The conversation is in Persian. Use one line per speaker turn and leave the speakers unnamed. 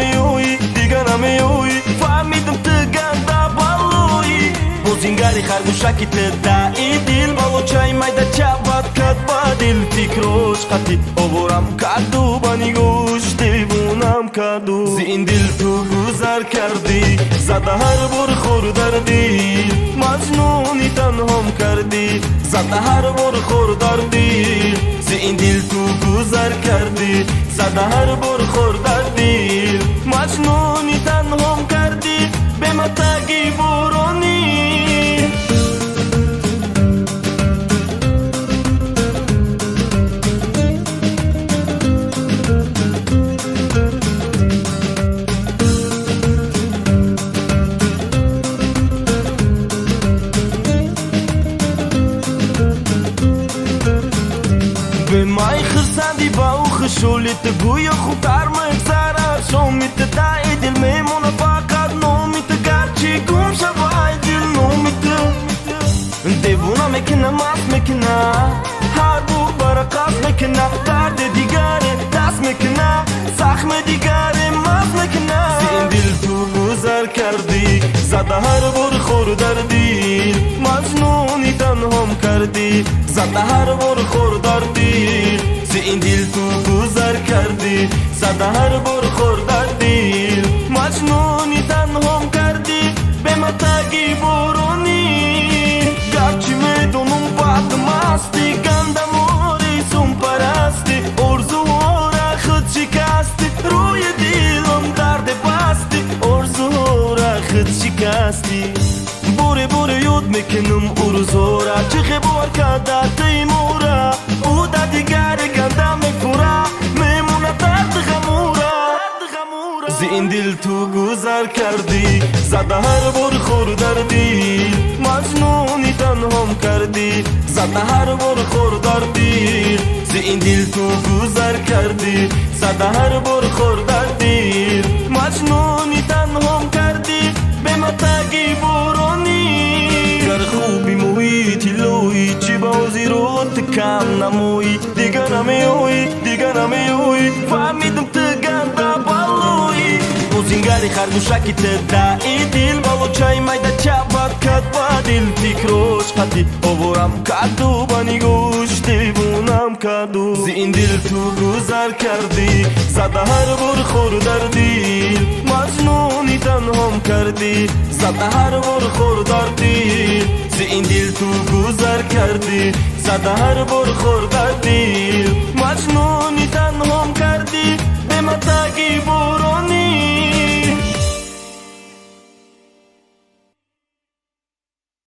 نموی دیگه نمیوی فهمیدم تو گنده بالوی بوزینگاری خرگوشکی تدعی دیل بالو چای مایده چابت کد با دیل فکروش قطی عبورم کدو بانی گوش دیوونم کدو زین دیل تو گذر کردی زده هر بر خور دردی مجنونی تنهم کردی زده هر بر خور دردی زین دیل تو گذر کردی زده هر بر خور دردی مجنونی تنهم کردی به متگی برونی به مای خرسندی با او خشولیت گوی خوب درمک زرار شومیت دای دل میمونه فقط نومیت گرچی گم شوای دل نومیت دیوونه میکنه مست میکنه هر بو برقص میکنه درد دیگره دست میکنه زخم دیگره مست میکنه زین دل تو گذر کردی زده هر بر خور دردی مجنونی تنهم کردی زده هر بر خور دردی زین دل تو گذر کردی زده هر بر خور دردی مجنونی تنهم کردی به متگی برونی گرچی میدونم بعد مستی گنده موری سون پرستی ارزوها خود شکستی روی دیلم درد بستی ارزوها خود شکستی بوری یاد میکنم ارزوها چه خبر کرده تیمورا او در دیگر گنده میفوره میمونه درد غمورا زین دل تو گذر کردی زده هر بر خور دردی مجنونی تنهم کردی زده هر بر خور دردی زین دل تو گذر کردی زده هر بر خور دردی مجنونی تنهم کردی به متگی برونی گر خوبی محیطی لوی چی بازی رو کم نموی دیگه نمیوی فهمیدم تو گنده بالوی بوزینگاری خرگوشکی تدعی دیل بالو چای مایده چابت کد با دیل فکروش قطی عبورم کدو بانی گوش دیوونم کدو زین دل تو گذر کردی زده هر بر خور دردی مجنونی تنهم کردی زده هر بر خور دردی زین دل تو گذر کردی زده هر بر خور دردی مجنونی تنهم کردی به متگی